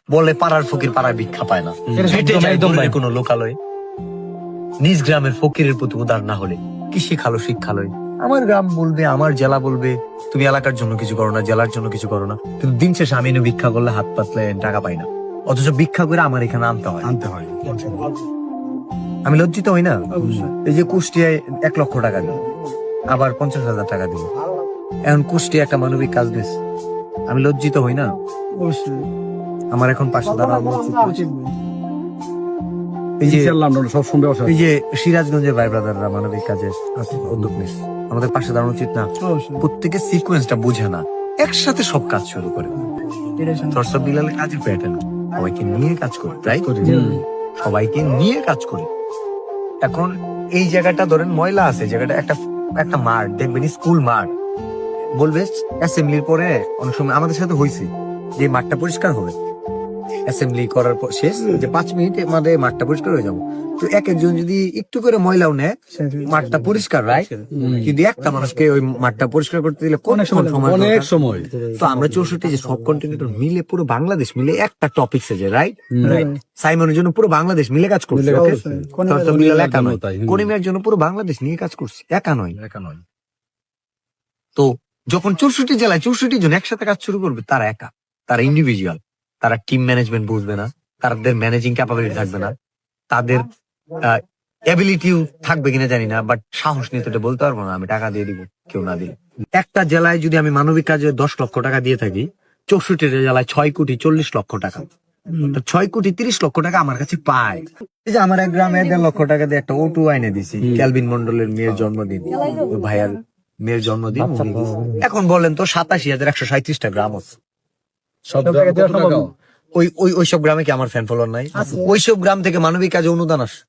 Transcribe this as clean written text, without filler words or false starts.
বলে পাড়ার ফকির পাড়ায় ভিক্ষা পায় না, হেঁটে যায় দূরের কোনো লোকালয়ে। নিজ গ্রামের ফকিরের প্রতি উদার না হলে কি শিখালো শিক্ষালয়? আমার গ্রাম বলবে, আমার জেলা বলবে তুমি এলাকার জন্য কিছু করো না, জেলার জন্য কিছু করো না, কিন্তু দিন শেষে আমি এনে ভিক্ষা করলে হাত পাতলে টাকা পাই না, অথচ ভিক্ষা করে আমার এখানে আনতে হয়। আমি লজ্জিত হই না? এই যে কুষ্টিয়ায় 1 লক্ষ টাকা দিল, আবার 50,000 টাকা দিল, এখন কুষ্টিয়া একটা মানবিক কাজ দিস, আমি লজ্জিত হই না? আমার এখন পাশে দাঁড়ানো উচিত। এই যে সিরাজগঞ্জের ভাই ব্রাদাররা মানবিক কাজে উদ্যোগ নিস, আমাদের পাশে দাঁড়ানো উচিত না? প্রত্যেকে সিকোয়েন্সটা বুঝে না, একসাথে সব কাজ শুরু করে। সরসব বিলালের কাজের প্যাটার্ন, সবাইকে নিয়ে কাজ করি, রাইট? সবাইকে নিয়ে কাজ করি। এখন এই জায়গাটা ধরেন ময়লা আছে, জায়গাটা একটা মাঠ দেখবেন, স্কুল মাঠ, বলবে অ্যাসেম্বলির পরে অনেক সময় আমাদের সাথে হয়েছে যে মাঠটা পরিষ্কার হবে, অ্যাসেম্বলি করার পর শেষ যে 5 মিনিট আমাদের মাঠটা পরিষ্কার হয়ে যাবো, তো এক একজন যদি একটু করে ময়লাও নেয় মাঠটা পরিষ্কার, রাইট? কিন্তু একটা মানুষকে ওই মাঠটা পরিষ্কার করতে দিলে অনেক সময়। তো আমরা 64 যে সব কন্টিনেন্ট মিলে পুরো বাংলাদেশ মিলে একটা টপিক যে, রাইট? সাইমনের জন্য পুরো বাংলাদেশ মিলে কাজ করছে, করিমের জন্য পুরো বাংলাদেশ নিয়ে কাজ করছে, একা নয়। তো যখন 64 জেলায় 64 জন একসাথে কাজ শুরু করবে, তারা একা, তারা ইন্ডিভিজুয়াল, তারা টিম ম্যানেজমেন্ট বুঝবে না, তাদের ম্যানেজিং ক্যাপাবিলিটি থাকবে না, তাদের এবিলিটিও থাকবে কিনা জানি না, বাট সাহস নিয়ে তো এটা বলতে পারবো না আমি টাকা দিয়ে দিব কেউ না দিলে। একটা জেলায় যদি আমি মানবিক কাজে 10 লক্ষ টাকা দিয়ে থাকি, 64 জেলায় 6 কোটি 40 লক্ষ টাকা, 6 কোটি 30 লক্ষ টাকা আমার কাছে পায়। এই যে আমার এক গ্রামে 1.5 লক্ষ টাকা দিয়ে একটা O2 আইনে দিছি, ক্যালভিন মন্ডলের মেয়ের জন্মদিন, ওই ভাইয়ার মেয়ের জন্মদিন। এখন বলেন তো 87,137টা গ্রাম আছে, ওইসব গ্রামে কি আমার ফ্যান ফলোয়ার নাই? ওইসব গ্রাম থেকে মানবিক কাজে অনুদান আসে।